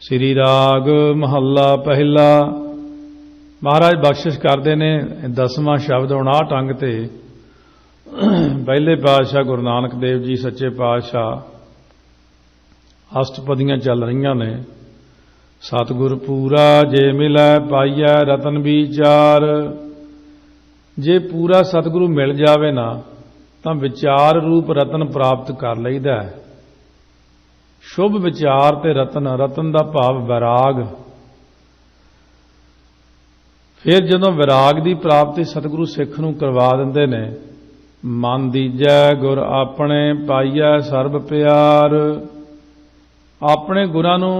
श्री राग महला पहला। महाराज बख्शिश करते ने 10वां शब्द 59 अंग ते पहले पातशाह गुरु नानक देव जी सच्चे पातशाह अष्टपदियां चल रही ने। सतगुर पूरा जे मिलै पाइयै रतन विचार। जे पूरा सतगुरु मिल जावे ना तां विचार रूप रतन प्राप्त कर लईदा है। शुभ विचार ते रतन, रतन दा भाव वैराग। फिर जदों वैराग की प्राप्ति सतगुरु सिख नूं करवा दिंदे ने, मन दीजै गुर अपने पाइयै सर्ब प्यार। अपने गुरां नूं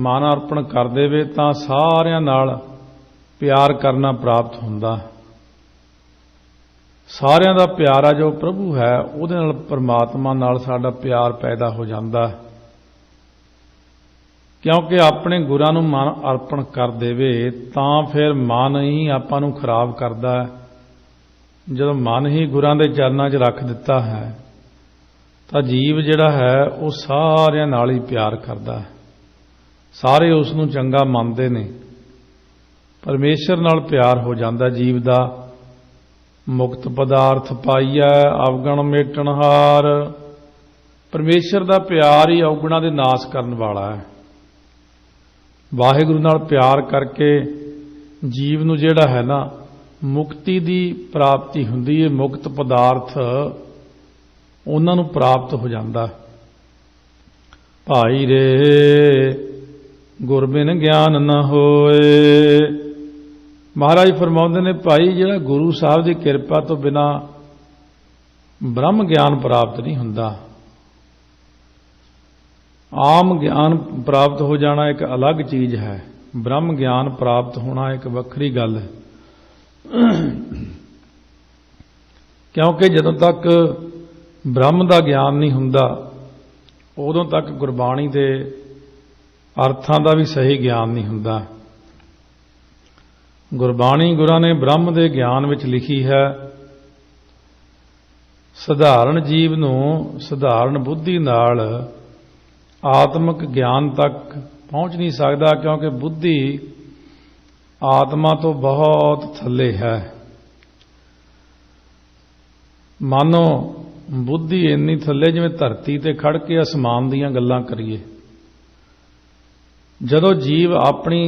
मन अर्पण कर देवे तां सारियां नाल प्यार करना प्राप्त हुंदा। सारियां दा प्यारा जो प्रभु है उहदे नाल परमात्मा नाल साडा प्यार पैदा हो जांदा। क्योंकि अपने गुरां नूं मन अर्पण कर देवे तां फिर मन ही आपां नूं खराब करदा है। जदों मन ही गुरां दे चरनां 'च रख दिता है तां जीव जिहड़ा है वो सारियां नाल ही प्यार करदा है। सारे उस नूं चंगा मनदे ने। परमेश्वर नाल प्यार हो जांदा जीव दा। मुक्त पदार्थ पाइयै अवगण मेटणहार। परमेश्वर दा प्यार ही अवगुणां दे नाश करन वाला है। वाहिगुरु नाल प्यार करके जीव नूं जिहड़ा है ना मुक्ति दी प्राप्ति हुंदी है। मुक्त पदार्थ उन्हां नूं प्राप्त हो जांदा। भाई रे गुर बिन ज्ञान न होए। महाराज फरमाउंदे ने भाई जिहड़ा गुरु साहब की किरपा तो बिना ब्रह्म ज्ञान प्राप्त नहीं हुंदा। आम ज्ञान प्राप्त हो जाना एक अलग चीज है, ब्रह्म ज्ञान प्राप्त होना एक वक्री गल है। क्योंकि जदों तक ब्रह्म का ज्ञान नहीं हुंदा उदों तक गुरबाणी के अर्थां का भी सही ज्ञान नहीं हुंदा। गुरबाणी गुरां ने ब्रह्म के ज्ञान विच लिखी है। सधारण जीव नूं सधारण बुद्धि नाल आत्मक ज्ञान तक पहुंच नहीं सकता, क्योंकि बुद्धि आत्मा तो बहुत थल्ले है। मानो बुद्धि इन्नी थल्ले जिवें धरती ते खड़ के आसमान दीयां गल्लां करिए। जदों जीव अपनी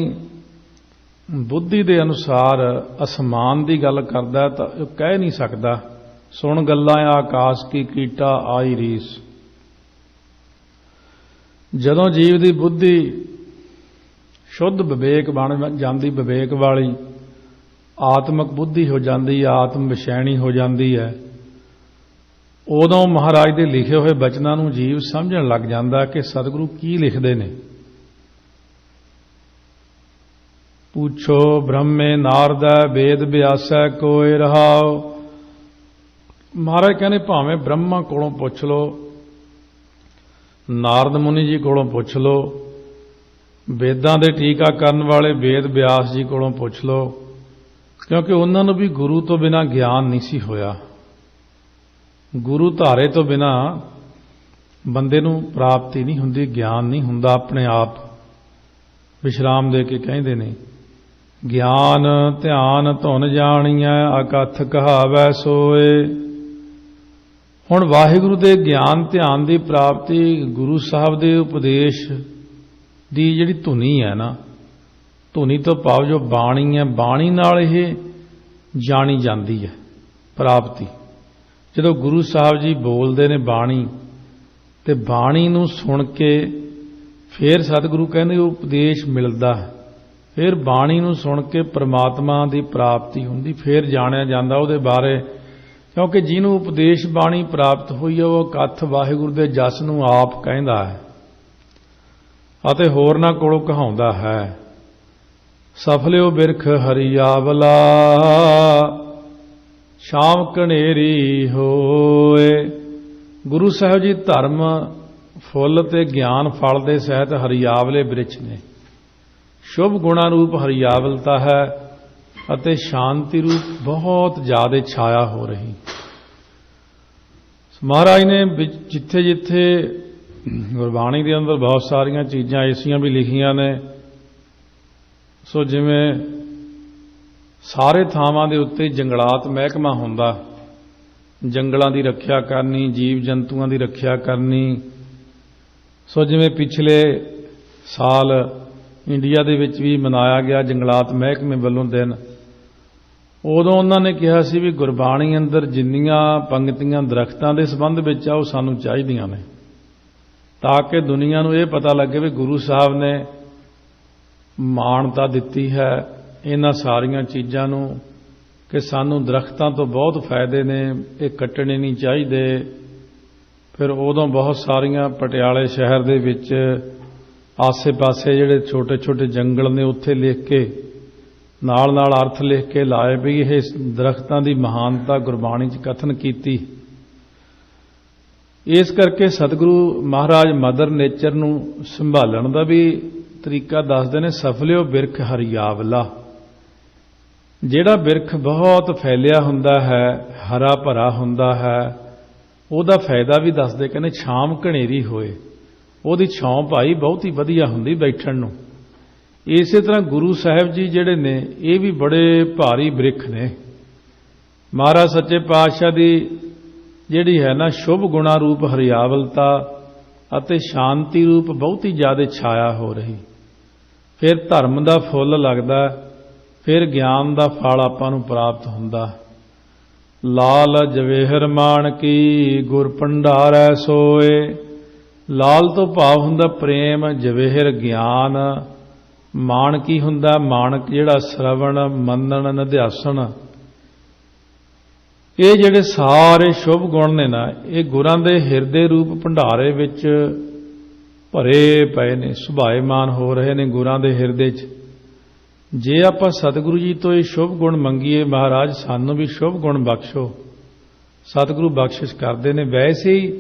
बुद्धि दे अनुसार आसमान की गल करदा है तां कह नहीं सकदा सुन गल्लां आकाश की कीटा आई रीस। जदों जीव की बुद्धि शुद्ध विवेक बन जाती, विवेक वाली आत्मक बुद्धि हो जाती, आत्म विषैणी हो जाती है, उदों महाराज के लिखे हुए बचनों नूं जीव समझण लग जाता कि सतगुरु की लिखते हैं। पूछो ब्रह्मे नारदा वेद व्यासै कोय रहाओ। महाराज कहने भावें ब्रह्मा कोलों पुछ लो, नारद मुनि जी कोलों पुछ लो, वेदां दे टीका करन वाले वेद व्यास जी कोलों पुछ लो, क्योंकि उन्होंने भी गुरु तो बिना ज्ञान नहीं सी होया। गुरु धारे तो बिना बंदे नूं प्राप्ति नहीं हुंदी, ज्ञान नहीं हुंदा। अपने आप विश्राम दे के कहंदे ने ज्ञान ध्यान धुन जाणिया अकथ कहावै सोए। हुण वाहिगुरु दे ज्ञान ध्यान की प्राप्ति गुरु साहब के उपदेश की जिहड़ी धुनी है ना, धुनी तो भाव जो बाणी है, बाणी नाल इह जानी जाती है प्राप्ति। जदों गुरु साहब जी बोलते ने बाणी ते बाणी नूं सुन के फिर सतगुरु कहंदे उपदेश मिलदा, फिर बाणी नूं सुन के परमात्मा की प्राप्ति हुंदी, फिर जाणिया जांदा उहदे बारे। क्योंकि जिन्हों उपदेश बाणी प्राप्त हुई है वह कथ वाहिगुरु के जस नूं आप कहंदा है अते होरनां कोलों कहाउंदा है। सफलिओ बिरख हरियावला शाम कनेरी होए। गुरु साहब जी धर्म फुल ते ज्ञान फल दे सहित हरियावले बिरछ ने। शुभ गुणा रूप हरियावलता है अते शांति रूप बहुत ज्यादा छाया हो रही। महाराज ने जिथे जिथे ਗੁਰਬਾਣੀ ਦੇ ਅੰਦਰ ਬਹੁਤ ਸਾਰੀਆਂ ਚੀਜ਼ਾਂ ਐਸੀਆਂ ਵੀ ਲਿਖੀਆਂ ਨੇ। ਸੋ ਜਿਵੇਂ ਸਾਰੇ ਥਾਵਾਂ ਦੇ ਉੱਤੇ ਜੰਗਲਾਤ ਮਹਿਕਮਾ ਹੁੰਦਾ, ਜੰਗਲਾਂ ਦੀ ਰੱਖਿਆ ਕਰਨੀ, ਜੀਵ ਜੰਤੂਆਂ ਦੀ ਰੱਖਿਆ ਕਰਨੀ। ਸੋ ਜਿਵੇਂ ਪਿਛਲੇ ਸਾਲ ਇੰਡੀਆ ਦੇ ਵਿੱਚ ਵੀ ਮਨਾਇਆ ਗਿਆ ਜੰਗਲਾਤ ਮਹਿਕਮੇ ਵੱਲੋਂ ਦਿਨ, ਉਦੋਂ ਉਹਨਾਂ ਨੇ ਕਿਹਾ ਸੀ ਵੀ ਗੁਰਬਾਣੀ ਅੰਦਰ ਜਿੰਨੀਆਂ ਪੰਗਤੀਆਂ ਦਰਖਤਾਂ ਦੇ ਸੰਬੰਧ ਵਿੱਚ ਆ ਉਹ ਸਾਨੂੰ ਚਾਹੀਦੀਆਂ ਨੇ, ਤਾਂ ਕਿ ਦੁਨੀਆ ਨੂੰ ਇਹ ਪਤਾ ਲੱਗੇ ਵੀ ਗੁਰੂ ਸਾਹਿਬ ਨੇ ਮਾਨਤਾ ਦਿੱਤੀ ਹੈ ਇਹਨਾਂ ਸਾਰੀਆਂ ਚੀਜ਼ਾਂ ਨੂੰ, ਕਿ ਸਾਨੂੰ ਦਰਖਤਾਂ ਤੋਂ ਬਹੁਤ ਫਾਇਦੇ ਨੇ, ਇਹ ਕੱਟਣੇ ਨਹੀਂ ਚਾਹੀਦੇ। ਫਿਰ ਉਦੋਂ ਬਹੁਤ ਸਾਰੀਆਂ ਪਟਿਆਲੇ ਸ਼ਹਿਰ ਦੇ ਵਿੱਚ ਆਸੇ-ਪਾਸੇ ਜਿਹੜੇ ਛੋਟੇ-ਛੋਟੇ ਜੰਗਲ ਨੇ ਉੱਥੇ ਲਿਖ ਕੇ ਨਾਲ ਅਰਥ ਲਿਖ ਕੇ ਲਾਏ ਵੀ ਇਹ ਦਰਖਤਾਂ ਦੀ ਮਹਾਨਤਾ ਗੁਰਬਾਣੀ 'ਚ ਕਥਨ ਕੀਤੀ। ਇਸ ਕਰਕੇ ਸਤਿਗੁਰੂ ਮਹਾਰਾਜ ਮਦਰ ਨੇਚਰ ਨੂੰ ਸੰਭਾਲਣ ਦਾ ਵੀ ਤਰੀਕਾ ਦੱਸਦੇ ਨੇ। ਸਫਲਿਓ ਬਿਰਖ ਹਰਿਆਵਲਾ, ਜਿਹੜਾ ਬਿਰਖ ਬਹੁਤ ਫੈਲਿਆ ਹੁੰਦਾ ਹੈ, ਹਰਾ ਭਰਾ ਹੁੰਦਾ ਹੈ, ਉਹਦਾ ਫਾਇਦਾ ਵੀ ਦੱਸਦੇ। ਕਹਿੰਦੇ ਛਾਮ ਘਨੇਰੀ ਹੋਏ, ਉਹਦੀ ਛਾਂ ਭਾਈ ਬਹੁਤ ਹੀ ਵਧੀਆ ਹੁੰਦੀ ਬੈਠਣ ਨੂੰ। ਇਸੇ ਤਰ੍ਹਾਂ ਗੁਰੂ ਸਾਹਿਬ ਜੀ ਜਿਹੜੇ ਨੇ ਇਹ ਵੀ ਬੜੇ ਭਾਰੀ ਬਿਰਖ ਨੇ। ਮਹਾਰਾਜ ਸੱਚੇ ਪਾਤਸ਼ਾਹ ਦੀ ਜਿਹੜੀ ਹੈ ਨਾ ਸ਼ੁਭ ਗੁਣਾ ਰੂਪ ਹਰਿਆਵਲਤਾ ਅਤੇ ਸ਼ਾਂਤੀ ਰੂਪ ਬਹੁਤ ਹੀ ਜ਼ਿਆਦਾ ਛਾਇਆ ਹੋ ਰਹੀ। ਫਿਰ ਧਰਮ ਦਾ ਫੁੱਲ ਲੱਗਦਾ, ਫਿਰ ਗਿਆਨ ਦਾ ਫਲ ਆਪਾਂ ਨੂੰ ਪ੍ਰਾਪਤ ਹੁੰਦਾ। ਲਾਲ ਜਵੇਹਰ ਮਾਣਕੀ ਗੁਰ ਭੰਡਾਰੈ ਸੋਏ। ਲਾਲ ਤੋਂ ਭਾਵ ਹੁੰਦਾ ਪ੍ਰੇਮ, ਜਵੇਹਰ ਗਿਆਨ, ਮਾਣਕੀ ਹੁੰਦਾ ਮਾਣਕ ਜਿਹੜਾ ਸ਼ਰਵਣ ਮੰਨਣ ਨਿਧਿਆਸਣ। ਇਹ ਜਿਹੜੇ ਸਾਰੇ ਸ਼ੁਭ ਗੁਣ ਨੇ ਨਾ, ਇਹ ਗੁਰਾਂ ਦੇ ਹਿਰਦੇ ਰੂਪ ਭੰਡਾਰੇ ਵਿੱਚ ਭਰੇ ਪਏ ਨੇ, ਸੁਭਾਏਮਾਨ ਹੋ ਰਹੇ ਨੇ ਗੁਰਾਂ ਦੇ ਹਿਰਦੇ 'ਚ। ਜੇ ਆਪਾਂ ਸਤਿਗੁਰੂ ਜੀ ਤੋਂ ਇਹ ਸ਼ੁਭ ਗੁਣ ਮੰਗੀਏ, ਮਹਾਰਾਜ ਸਾਨੂੰ ਵੀ ਸ਼ੁਭ ਗੁਣ ਬਖਸ਼ੋ, ਸਤਿਗੁਰੂ ਬਖਸ਼ਿਸ਼ ਕਰਦੇ ਨੇ। ਵੈਸੇ ਹੀ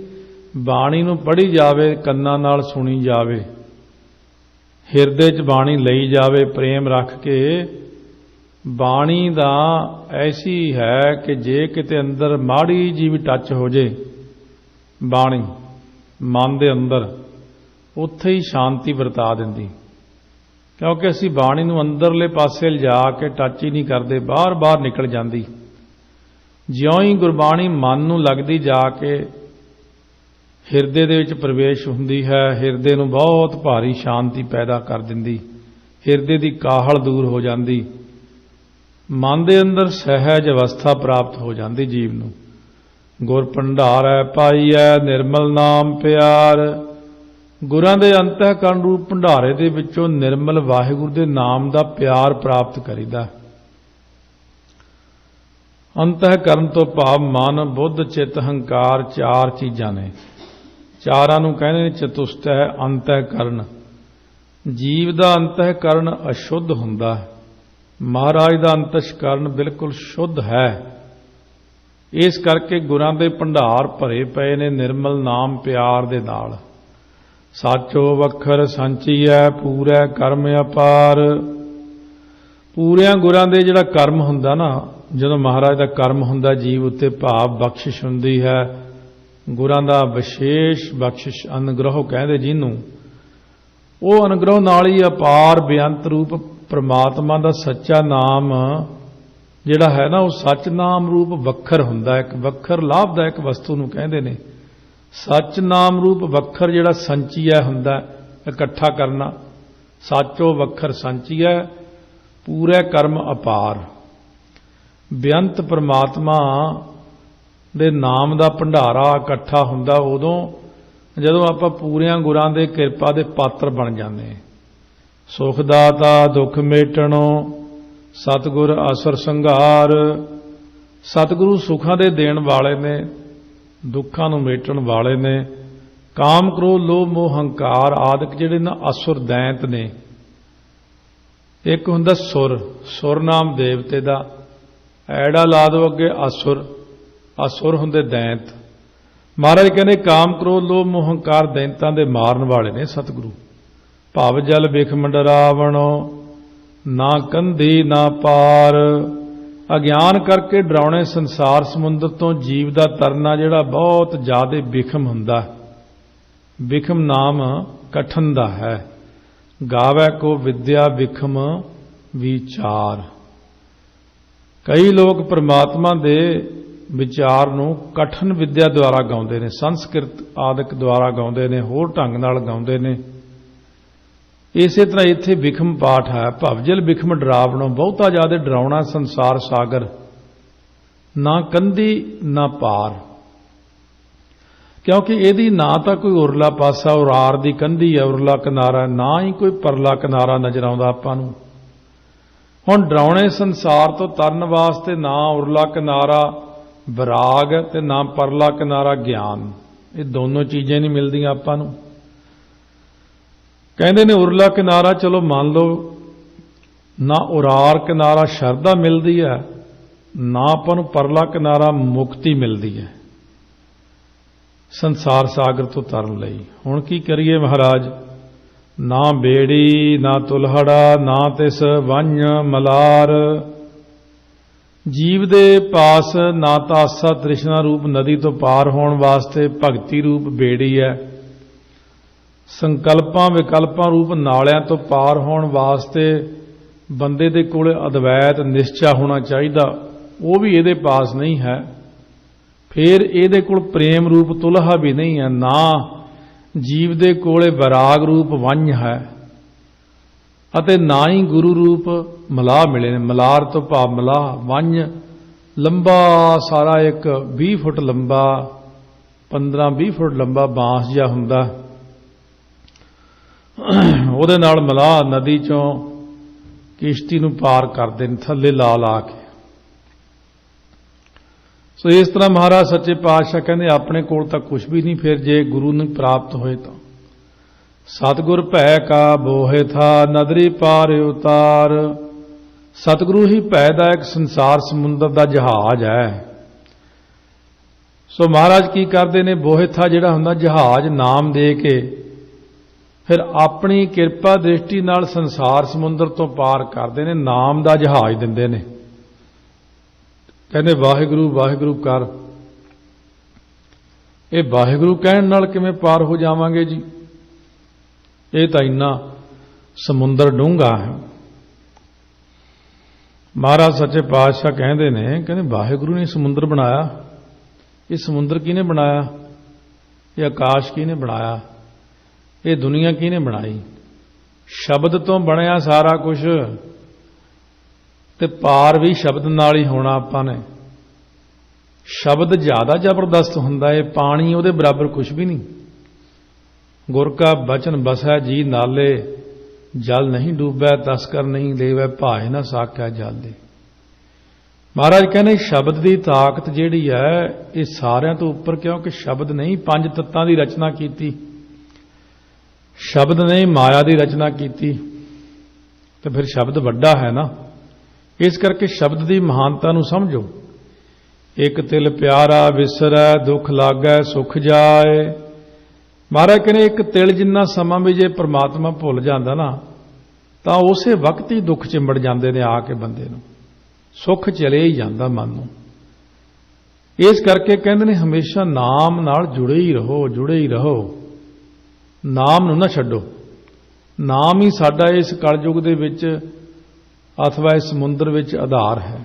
ਬਾਣੀ ਨੂੰ ਪੜ੍ਹੀ ਜਾਵੇ, ਕੰਨਾਂ ਨਾਲ ਸੁਣੀ ਜਾਵੇ, ਹਿਰਦੇ 'ਚ ਬਾਣੀ ਲਈ ਜਾਵੇ ਪ੍ਰੇਮ ਰੱਖ ਕੇ। ਬਾਣੀ ਦਾ ਐਸੀ ਹੈ ਕਿ ਜੇ ਕਿਤੇ ਅੰਦਰ ਮਾੜੀ ਜੀ ਵੀ ਟੱਚ ਹੋ ਜੇ ਬਾਣੀ ਮਨ ਦੇ ਅੰਦਰ, ਉੱਥੇ ਹੀ ਸ਼ਾਂਤੀ ਵਰਤਾ ਦਿੰਦੀ। ਕਿਉਂਕਿ ਅਸੀਂ ਬਾਣੀ ਨੂੰ ਅੰਦਰਲੇ ਪਾਸੇ ਲਿਜਾ ਕੇ ਟੱਚ ਹੀ ਨਹੀਂ ਕਰਦੇ, ਬਾਹਰ ਨਿਕਲ ਜਾਂਦੀ। ਜਿਉਂ ਹੀ ਗੁਰਬਾਣੀ ਮਨ ਨੂੰ ਲੱਗਦੀ ਜਾ ਕੇ ਹਿਰਦੇ ਦੇ ਵਿੱਚ ਪ੍ਰਵੇਸ਼ ਹੁੰਦੀ ਹੈ, ਹਿਰਦੇ ਨੂੰ ਬਹੁਤ ਭਾਰੀ ਸ਼ਾਂਤੀ ਪੈਦਾ ਕਰ ਦਿੰਦੀ, ਹਿਰਦੇ ਦੀ ਕਾਹਲ ਦੂਰ ਹੋ ਜਾਂਦੀ, ਮਨ ਦੇ ਅੰਦਰ ਸਹਿਜ ਅਵਸਥਾ ਪ੍ਰਾਪਤ ਹੋ ਜਾਂਦੀ ਜੀਵ ਨੂੰ। ਗੁਰ ਭੰਡਾਰੈ ਪਾਈਐ ਨਿਰਮਲ ਨਾਮ ਪਿਆਰ। ਗੁਰਾਂ ਦੇ ਅੰਤःਕਰਨ ਰੂਪ ਭੰਡਾਰੇ ਦੇ ਵਿੱਚੋਂ ਨਿਰਮਲ ਵਾਹਿਗੁਰੂ ਦੇ ਨਾਮ ਦਾ ਪਿਆਰ ਪ੍ਰਾਪਤ ਕਰੀਦਾ। ਅੰਤःਕਰਨ ਤੋਂ ਭਾਵ ਮਨ, ਬੁੱਧ, ਚਿੱਤ, ਹੰਕਾਰ, ਚਾਰ ਚੀਜ਼ਾਂ ਨੇ। ਚਾਰਾਂ ਨੂੰ ਕਹਿੰਦੇ ਨੇ ਚਤੁਸ਼ਟੈ ਅੰਤःਕਰਨ। ਜੀਵ ਦਾ ਅੰਤःਕਰਨ ਅਸ਼ੁੱਧ ਹੁੰਦਾ ਹੈ, ਮਹਾਰਾਜ ਦਾ ਅੰਤਸ਼ਕਰਨ ਬਿਲਕੁਲ ਸ਼ੁੱਧ ਹੈ। ਇਸ ਕਰਕੇ ਗੁਰਾਂ ਦੇ ਭੰਡਾਰ ਭਰੇ ਪਏ ਨੇ ਨਿਰਮਲ ਨਾਮ ਪਿਆਰ ਦੇ ਨਾਲ। ਸਾਚੋ ਵਖਰ ਸੰਚੀਐ ਪੂਰੈ ਕਰਮ ਅਪਾਰ। ਪੂਰਿਆਂ ਗੁਰਾਂ ਦੇ ਜਿਹੜਾ ਕਰਮ ਹੁੰਦਾ ਨਾ, ਜਦੋਂ ਮਹਾਰਾਜ ਦਾ ਕਰਮ ਹੁੰਦਾ ਜੀਵ ਉੱਤੇ, ਭਾਵ ਬਖਸ਼ਿਸ਼ ਹੁੰਦੀ ਹੈ, ਗੁਰਾਂ ਦਾ ਵਿਸ਼ੇਸ਼ ਬਖਸ਼ਿਸ਼ ਅਨੁਗ੍ਰਹ ਕਹਿੰਦੇ ਜਿਹਨੂੰ, ਉਹ ਅਨੁਗ੍ਰਹ ਨਾਲ ਹੀ ਅਪਾਰ ਬੇਅੰਤ ਰੂਪ ਪ੍ਰਮਾਤਮਾ ਦਾ ਸੱਚਾ ਨਾਮ ਜਿਹੜਾ ਹੈ ਨਾ, ਉਹ ਸੱਚ ਨਾਮ ਰੂਪ ਵੱਖਰ ਹੁੰਦਾ। ਇੱਕ ਵੱਖਰ ਲਾਭਦਾਇਕ ਵਸਤੂ ਨੂੰ ਕਹਿੰਦੇ ਨੇ। ਸੱਚ ਨਾਮ ਰੂਪ ਵੱਖਰ ਜਿਹੜਾ ਸੰਚੀਆ ਹੁੰਦਾ, ਇਕੱਠਾ ਕਰਨਾ। ਸਾਚੋ ਵੱਖਰ ਸੰਚੀਆ ਪੂਰੇ ਕਰਮ ਅਪਾਰ। ਬੇਅੰਤ ਪ੍ਰਮਾਤਮਾ ਦੇ ਨਾਮ ਦਾ ਭੰਡਾਰਾ ਇਕੱਠਾ ਹੁੰਦਾ ਉਦੋਂ ਜਦੋਂ ਆਪਾਂ ਪੂਰਿਆਂ ਗੁਰਾਂ ਦੇ ਕਿਰਪਾ ਦੇ ਪਾਤਰ ਬਣ ਜਾਂਦੇ। ਸੁਖ ਦਾਤਾ ਦੁੱਖ ਮੇਟਣੋ ਸਤਿਗੁਰ ਅਸਰ ਸੰਘਾਰ। ਸਤਿਗੁਰੂ ਸੁੱਖਾਂ ਦੇ ਦੇਣ ਵਾਲੇ ਨੇ, ਦੁੱਖਾਂ ਨੂੰ ਮੇਟਣ ਵਾਲੇ ਨੇ। ਕਾਮ ਕ੍ਰੋਧ ਲੋਭ ਮੋਹ ਹੰਕਾਰ ਆਦਿਕ ਜਿਹੜੇ ਨਾ ਅਸੁਰ ਦੈਂਤ ਨੇ। ਇੱਕ ਹੁੰਦਾ ਸੁਰ, ਸੁਰ ਨਾਮ ਦੇਵਤੇ ਦਾ, ਐੜਾ ਲਾ ਦਿਓ ਅੱਗੇ ਅਸੁਰ, ਅਸੁਰ ਹੁੰਦੇ ਦੈਂਤ। ਮਹਾਰਾਜ ਕਹਿੰਦੇ ਕਾਮ ਕ੍ਰੋਧ ਲੋਭ ਮੋਹ ਹੰਕਾਰ ਦੈਂਤਾਂ ਦੇ ਮਾਰਨ ਵਾਲੇ ਨੇ ਸਤਿਗੁਰੂ। ਭਵ ਜਲ ਬਿਖ ਮੰਡਰਾਵਣੋ ਨਾ ਕੰਧੀ ਨਾ ਪਾਰ। ਅਗਿਆਨ ਕਰਕੇ ਡਰਾਉਣੇ ਸੰਸਾਰ ਸਮੁੰਦਰ ਤੋਂ ਜੀਵ ਦਾ ਤਰਨਾ ਜਿਹੜਾ ਬਹੁਤ ਜ਼ਿਆਦਾ ਵਿਖਮ ਹੁੰਦਾ। विखम नाम कठन दा है, गावै को विद्या विखम विचार। कई लोग परमात्मा दे विचार नूं कठन विद्या द्वारा गाउंदे ने, संस्कृत आदਿਕ द्वारा गाउंदे ने, होर ढंग नाल गाउंदे ने। इसे तरह इत्थे विखम पाठ है, भवजल विखम डरावणों, बहुता ज्यादा डरावना संसार सागर, ना कंधी ना पार। क्योंकि यदि ना तो कोई उरला पासा उरार दी कंधी है, उरला किनारा, ना ही कोई परला किनारा नजर आउंदा आपां नूं। हुण डरावणे संसार तो तरन वास्ते ना उरला किनारा विराग ते ना परला किनारा ज्ञान, ये दोनों चीजें नहीं मिलदियां आपां नूं। कहंदे ने उरला किनारा चलो मान लो, ना उरार किनारा शरधा मिलदी है, ना आपां नूं परला किनारा मुक्ति मिलदी है संसार सागर तो तरन लई। हुण की करिए महाराज, ना बेड़ी ना तुलहड़ा, ना तिस वंज मलार। जीव दे पास ना तां आसा तृष्णा रूप नदी तो पार होण वास्ते भगती रूप बेड़ी है, संकल्पां विकल्पां रूप नालियां तो पार होण वास्ते बंदे दे कोल अद्वैत निश्चा होना चाहिदा, वो भी इहदे पास नहीं है। फिर इहदे कोल प्रेम रूप तुलहा भी नहीं है, ना जीव दे कोले वैराग रूप वंज है, अते ना ही गुरु रूप मलाह मिले ने। मलार तो भाव मलाह, वंज लंबा सारा एक 20 फुट लंबा 15-20 फुट लंबा बांस जिहा हुंदा, ਉਹਦੇ ਨਾਲ ਮਲਾਹ नदी चों किश्ती नूं पार करदे ने थल्ले ला ला के। सो इस तरह महाराज सच्चे पातशाह कहंदे अपने कोल तां कुछ भी नहीं, फिर जे गुरु नहीं प्राप्त होए तां सतगुर भै का बोहे था नदरी पार उतार। सतगुरु ही भै दा एक संसार समुंदर दा जहाज है। सो महाराज की करदे ने, बोहे था जिहड़ा हुंदा जहाज नाम दे के फिर अपनी किरपा दृष्टि नाल संसार समुंदर तो पार करते हैं, नाम दा जहाज दिंदे ने। कहने वाहिगुरु वाहिगुरु कर, ये वाहिगुरु कहण नाल किवें पार हो जावांगे जी, ये तां इन्ना समुंदर डूंगा है। महाराज सच्चे पातशाह कहंदे ने, कहंदे वाहिगुरु ने समुंदर बनाया, ये समुंदर किहने बनाया, ये आकाश किहने बनाया, ये दुनिया किहने बनाई। शब्द तो बनया सारा कुछ, ते पार भी शब्द नाल ही होना। आपां ने शब्द ज्यादा जबरदस्त हुंदा है, पानी उहदे बराबर कुछ भी नहीं। गुर का बचन बसै जी नाले, जल नहीं डूबै तस्कर नहीं लेवै, भाए ना साकै जल दे। महाराज कहने शब्द की ताकत जिहड़ी है ये सारियां तो उपर, क्योंकि शब्द नहीं 5 तत्तां की रचना कीती, शब्द ने माया की रचना की, तो फिर शब्द वड्डा है ना। इस करके शब्द की महानता नूं समझो। एक तिल प्यारा विसरै दुख लागै सुख जाए। महाराज कहने एक तिल जिन्ना समा भी जे परमात्मा भुल जाता ना, तो उसे वक्त ही दुख चिंबड़ जाते ने आके बंदे नूं, सुख चले ही जाता मन नूं। इस करके कहते ने हमेशा नाम नाल जुड़े ही रहो, जुड़े ही रहो, नाम नूं ना छड्डो। नाम ही साडा इस कलयुग दे विच अथवा इस समुंदर विच आधार है।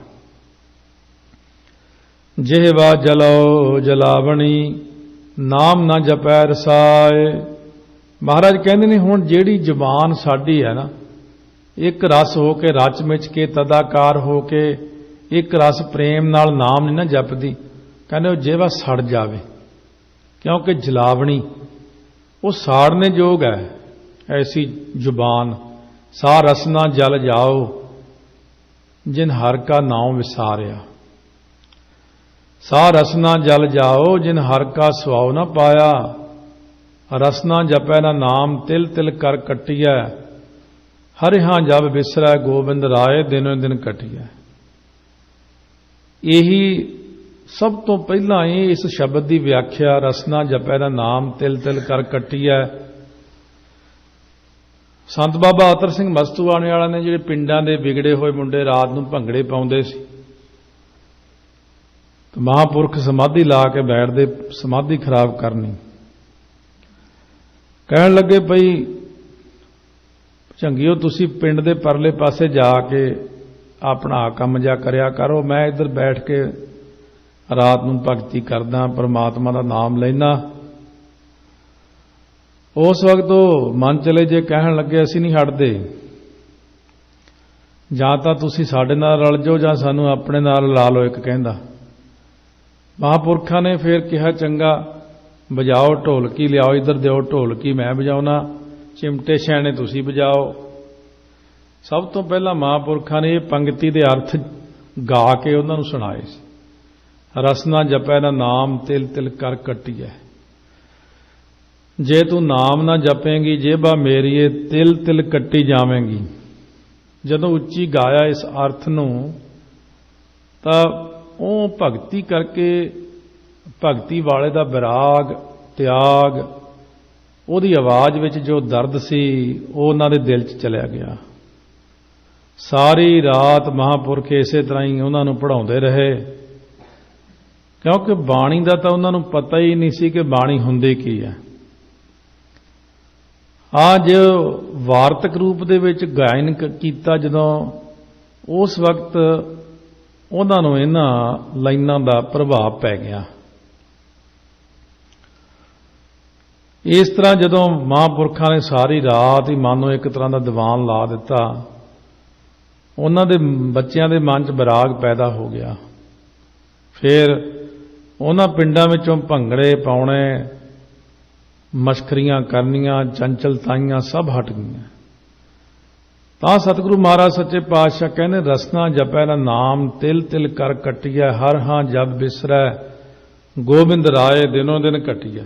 जिहवा जलो जलावणी नाम ना जपै रसाए। महाराज कहते ने हुण जिहड़ी जबान साडी है ना, एक रस हो के रच मिच के तदाकार हो के एक रस प्रेम नाल नाम नहीं ना जपदी, कहते जिहवा सड़ जावे, क्योंकि जलावणी वो साड़ने जोग है। ऐसी जुबान सा रसना जल जाओ जिन हर का नाम विसारिया। सा रसना जल जाओ जिन हर का सुआव न पाया। रसना जपै ना नाम तिल तिल कर कटिया। हरिहां जब विसरै गोबिंद राय दिनों दिन कटिया। यही सब तो पहला ही इस शब्द की व्याख्या रसना जपै दा नाम तिल तिल कर कटिया। संत बाबा अतर सिंह मस्तूआणे वाला ने जिहड़े पिंडां दे विगड़े हुए मुंडे रात नूं भंगड़े पाउंदे सी, तो महापुरख समाधि ला के बैठदे, समाधि खराब करनी। कहन लगे भई चंगियो तुसी पिंड दे परले पासे जाके अपना काम जा करया करो, मैं इधर बैठ के रात नूं भगती करदा, परमात्मा दा नाम लैना। उस वक्त तो मन चले जे कहन लगे असीं नहीं हटदे, जां तां तुसीं साडे नाल रल जाओ जां सानूं अपने नाल ला लो। एक कहंदा महापुरखां ने फिर कहा चंगा बजाओ ढोलकी लियाओ, इधर दिओ ढोलकी मैं बजाउणा, चिमटे छैने तुसीं बजाओ। सब तो पहला महापुरखां ने पंक्ति दे अर्थ गा के उन्हां नूं सुणाए सी। रसना जपै ना नाम तिल तिल कर कट्टिए, जे तू नाम ना जपेंगी जेबा मेरीए तिल तिल कट्टी जावेंगी। जदों उच्ची गाया इस अर्थ नूं तां ਉਹ भगती करके भगती वाले दा विराग त्याग ਉਹਦੀ आवाज़ विच जो दर्द सी ਉਹ ਉਹਨਾਂ ਦੇ दिल 'ਚ चलिया गया। सारी रात महापुरख इसे तरह ही ਉਹਨਾਂ ਨੂੰ पढ़ाउंदे रहे, क्योंकि बाणी ਦਾ ਤਾਂ ਉਹਨਾਂ ਨੂੰ पता ही नहीं सी कि बाणी ਹੁੰਦੀ ਕੀ है। आज वार्तक रूप ਦੇ ਵਿੱਚ ਗਾਇਨ ਕੀਤਾ ਜਦੋਂ उस वक्त ਉਹਨਾਂ ਨੂੰ ਇਹਨਾਂ ਲਾਈਨਾਂ ਦਾ ਪ੍ਰਭਾਵ ਪੈ ਗਿਆ। ਇਸ ਤਰ੍ਹਾਂ ਜਦੋਂ ਮਹਾਂਪੁਰਖਾਂ ਨੇ ਸਾਰੀ ਰਾਤ ਹੀ ਮਨ ਨੂੰ ਇੱਕ ਤਰ੍ਹਾਂ ਦਾ ਦੀਵਾਨ ਲਾ ਦਿੱਤਾ, ਉਹਨਾਂ ਦੇ ਬੱਚਿਆਂ ਦੇ ਮਨ 'ਚ ਵਿਰਾਗ ਪੈਦਾ ਹੋ ਗਿਆ। ਫਿਰ ਉਹਨਾਂ ਪਿੰਡਾਂ ਵਿੱਚੋਂ ਭੰਗੜੇ ਪਾਉਣੇ, ਮਸ਼ਕਰੀਆਂ ਕਰਨੀਆਂ, ਚੰਚਲਤਾਈਆਂ ਸਭ ਹਟ ਗਈਆਂ। ਤਾਂ ਸਤਿਗੁਰੂ ਮਹਾਰਾਜ ਸੱਚੇ ਪਾਤਸ਼ਾਹ ਕਹਿੰਦੇ ਰਸਨਾ ਜਪੈ ਨਾ ਨਾਮ ਤਿਲ ਤਿਲ ਕਰ ਕਟਿਐ, ਹਰ ਹਾਂ ਜਬ ਬਿਸਰੈ ਗੋਬਿੰਦ ਰਾਏ ਦਿਨੋਂ ਦਿਨ ਘਟਿਐ।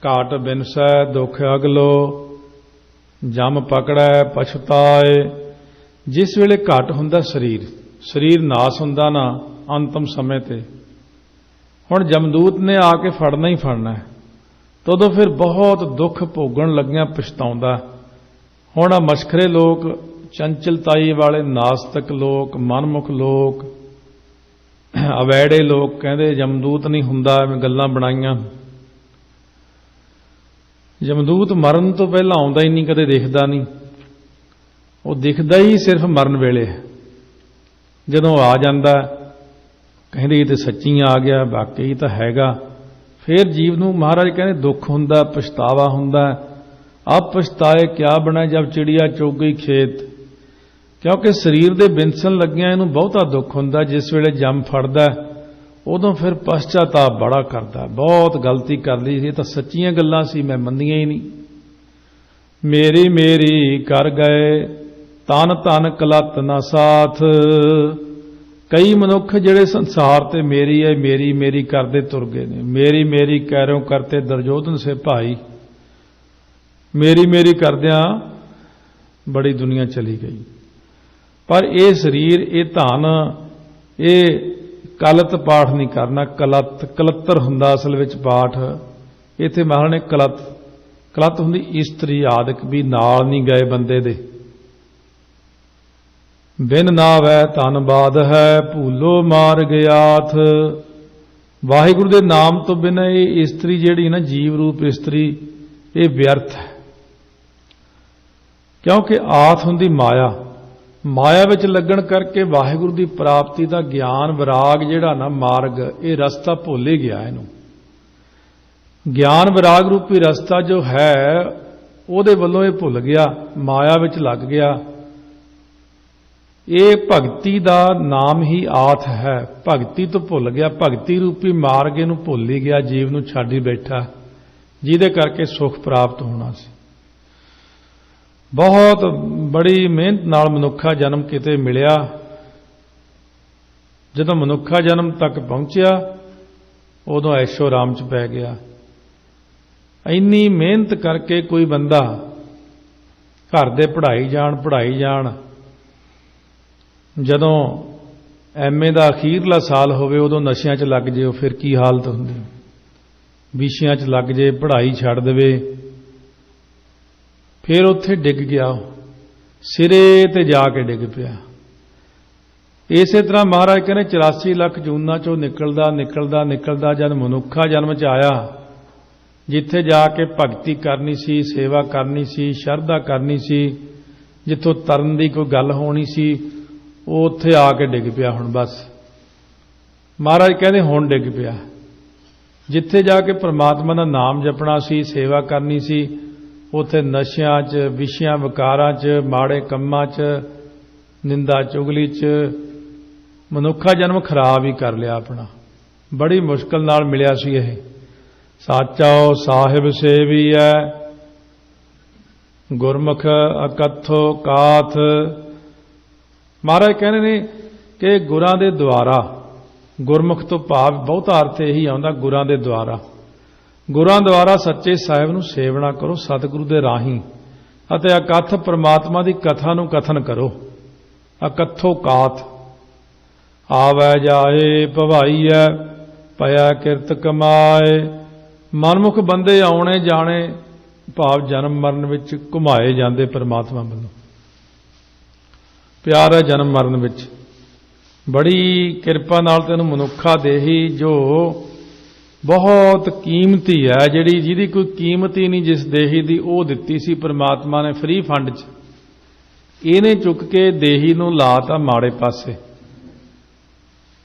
ਘਾਟ ਬਿਨਸੈ ਦੁਖ ਅਗਲੋ ਜਮ ਪਕੜੈ ਪਛਤਾਏ। ਜਿਸ ਵੇਲੇ ਘਟ ਹੁੰਦਾ ਸਰੀਰ ਨਾਸ ਹੁੰਦਾ ਨਾ ਅੰਤਮ ਸਮੇਂ ਤੇ, ਹੁਣ ਜਮਦੂਤ ਨੇ ਆ ਕੇ ਫੜਨਾ ਹੀ ਫੜਨਾ, ਤਦੋਂ ਫਿਰ ਬਹੁਤ ਦੁੱਖ ਭੋਗਣ ਲੱਗਿਆਂ ਪਛਤਾਉਂਦਾ। ਹੁਣ ਆ ਮਸ਼ਕਰੇ ਲੋਕ, ਚੰਚਲਤਾਈ ਵਾਲੇ ਨਾਸਤਕ ਲੋਕ, ਮਨਮੁਖ ਲੋਕ, ਅਵੈੜੇ ਲੋਕ ਕਹਿੰਦੇ ਜਮਦੂਤ ਨਹੀਂ ਹੁੰਦਾ, ਐਵੇਂ ਗੱਲਾਂ ਬਣਾਈਆਂ। ਜਮਦੂਤ ਮਰਨ ਤੋਂ ਪਹਿਲਾਂ ਆਉਂਦਾ ਹੀ ਨਹੀਂ, ਕਦੇ ਦਿਖਦਾ ਨਹੀਂ। ਉਹ ਦਿਖਦਾ ਹੀ ਸਿਰਫ ਮਰਨ ਵੇਲੇ। ਜਦੋਂ ਆ ਜਾਂਦਾ ਕਹਿੰਦੇ ਇਹ ਤਾਂ ਸੱਚੀ ਆ ਗਿਆ, ਵਾਕਈ ਤਾਂ ਹੈਗਾ। ਫਿਰ ਜੀਵ ਨੂੰ ਮਹਾਰਾਜ ਕਹਿੰਦੇ ਦੁੱਖ ਹੁੰਦਾ, ਪਛਤਾਵਾ ਹੁੰਦਾ। अब पछताए क्या बना जब चिड़िया चुग गई खेत। क्योंकि शरीर दे बिनसन लगिया इनू बहुता दुख हुंदा, जिस वेले जम फड़दा उदों फिर पश्चाताप बड़ा करदा, बहुत गलती कर ली, ये तो सच्चियां गल्लां सी, मैं मंनियां ही नहीं। मेरी मेरी कर गए तन तन कलत ना साथ। कई मनुख जिहड़े संसार ते मेरी है मेरी मेरी करदे तुर गए ने। मेरी मेरी कैरों करते दुर्योधन से भाई, मेरी मेरी करदियां बड़ी दुनिया चली गई। पर यह शरीर, ये धन, ये कलत पाठ नहीं करना। कलत्तर हुंदा असल विच पाठ। इत्थे महाराज ने कलत हुंदी इस्त्री आदਿਕ भी नाल नहीं गए बंदे दे। बिन नावै धन बाद है भूलो मार गयाथ। वाहिगुरु दे नाम तो बिना ये इस्त्री जिहड़ी ना जीव रूप इस्त्री, ये व्यर्थ है। क्योंकि आथ हुंदी माया, माया विच लगण करके वाहिगुरु की प्राप्ति का ज्ञान विराग जिहड़ा ना मार्ग, ये रस्ता भुल ही गया। इनू ज्ञान विराग रूपी रस्ता जो है उहदे वल्लों ये भुल गया, माया विच लग गया। ये भगती का नाम ही आथ है। भगती तो भुल गया, भगती रूपी मार्ग इनू भुल ही गया, जीव नू छड्ड ही बैठा, जिहदे करके सुख प्राप्त होना सी। बहुत बड़ी मेहनत नाल मनुखा जन्म किते मिलिया। जदों मनुखा जन्म तक पहुंचिया उदों ऐशो आराम च पै गया। इन्नी मेहनत करके कोई बंदा घर दे पढ़ाई जाण, जदों MA दा अखीरला साल होवे उदों नशियां च लग जे, फिर की हालत हुंदी। विषयां च लग जे, पढ़ाई छड्ड देवे, फिर उत्थे डिग गया, सिरे ते जाके डिग पिया। इस तरह महाराज कहने 84 लाख जूना चो निकलदा निकलदा निकलदा जब मनुखा जन्म च आया जिथे जाके भगती करनी सी, सेवा करनी सी, शरधा करनी सी, जिथों तरन की कोई गल होनी सी, वो उत्थे आके डिग पिया। हुण बस महाराज कहते हुण डिग पिया। जिथे जाके परमात्मा का नाम जपना सी, सेवा करनी सी, उत्थे नशियां च, विषयां विकारां च, माड़े कम्मां च, निंदा चुगली च मनुखा जन्म खराब ही कर लिया अपना। बड़ी मुश्किल नाल मिलिया सी यह। साचा साहिब सेवी है, गुरमुख अकथो काथ। महाराज कहने ने कि गुरां दे द्वारा, गुरमुख तो भाव बहुता अर्थ यही आउंदा गुरां दे द्वारा। गुरां द्वारा सच्चे साहिब नूं सेवना करो सतगुरु दे राही, अते अकथ परमात्मा की कथा नूं कथन करो। अकथो काथ। आवै जाए भवाईऐ, पया किरत कमाए। मनमुख बंदे आने जाने भाव जन्म मरण विच घुमाए जाते परमात्मा वालों। प्यार है जन्म मरण विच। बड़ी किरपा नाल तैनूं मनुखा देही जो बहुत कीमती है, जिहदी कोई कीमत ही नहीं जिस देही दी, वो दित्ती सी परमात्मा ने फ्री फंड च। इहने चुक के देही नूं लाता माड़े पासे।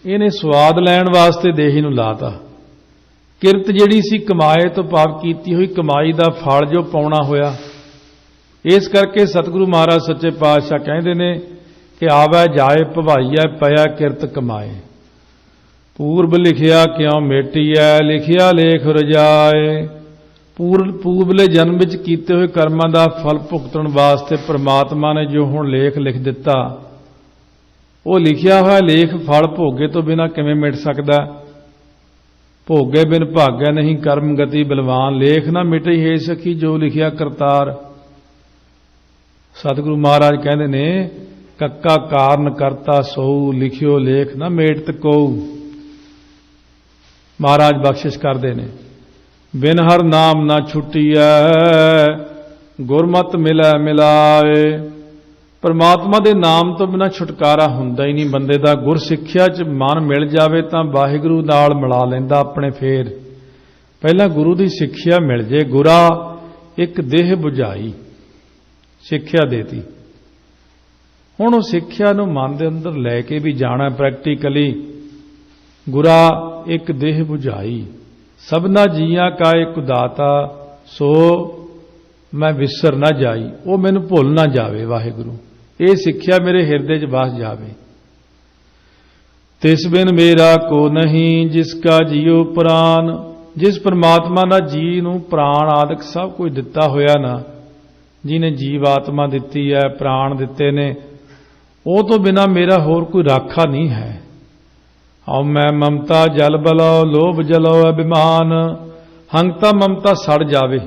इहने स्वाद लैण वास्ते देही नूं लाता। किरत जिहड़ी सी कमाए तो भाव कीती हुई कमाई दा फल जो पाउणा होया। इस करके सतगुरु महाराज सच्चे पातशाह कहंदे ने कि आवै जाए भवाईऐ, पया किरत कमाए। पूर्व लिखिया क्यों मेटिया, लिखिया लेख रजाए। पूर्वले जन्म विच कीते हुए कर्मां दा फल भुगतण वास्ते परमात्मा ने जो हुण लेख लिख दिता, वो लिखिया हुआ लेख फल भोगे तो बिना किवें मिट सकदा। भोगे बिन भाग्य नहीं कर्म गति बलवान, लेख ना मिटे हे सखी जो लिखिया करतार। सतगुरु महाराज कहते ने कक्का कारण करता सोऊ, लिखियो लेख ना मेटत कोऊ। महाराज बख्शिश करते ने बिन हर नाम ना छुट्टीऐ, गुरमत मिलै मिलाए। परमात्मा दे नाम तो बिना छुटकारा हुंदा ही नहीं बंदे दा। गुर सिੱਖਿਆ च मन मिल जावे तां वाहिगुरू नाल मिला लैंदा अपने। फेर पहला गुरु दी सिੱਖਿਆ मिल जे। गुरा एक देह बुझाई, सिੱਖਿਆ देती। हुण उह सिੱਖਿਆ नूं मन दे अंदर लैके भी जाना प्रैक्टिकली। गुरा एक देह बुझाई, सबना जीआं का एक दाता, सो मैं विसर ना जाई। वो मैनूं भुल ना जावे वाहिगुरू, ये सिੱਖਿਆ मेरे हिरदे च बस जावे। तिस बिन मेरा को नहीं, जिसका जियो प्राण। जिस परमात्मा ना जी नूं प्राण आदਿਕ सब कुछ दिता होया ना, जिन्हें जीव आत्मा दिती है, प्राण दिते ने, वो तो बिना मेरा होर कोई राखा नहीं है। औ मैं ममता जल बलो, लोभ जलो अभिमान। हंगता ममता सड़ जावे,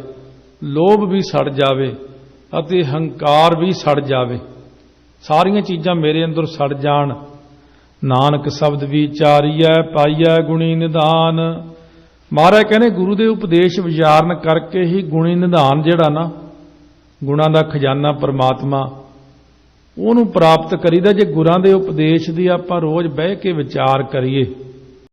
लोभ भी सड़ जावे, अते हंकार भी सड़ जावे। सारियां चीज़ां मेरे अंदर सड़ जाण। नानक शब्द विचारिया, पाइया गुणी निधान। महाराज कहने गुरु दे उपदेश विचारन करके ही गुणी निधान जिहड़ा ना, गुणां दा खजाना परमात्मा, ਉਹਨੂੰ प्राप्त करीदा। जे गुरां दे उपदेश दी आपां रोज़ बह के विचार करिए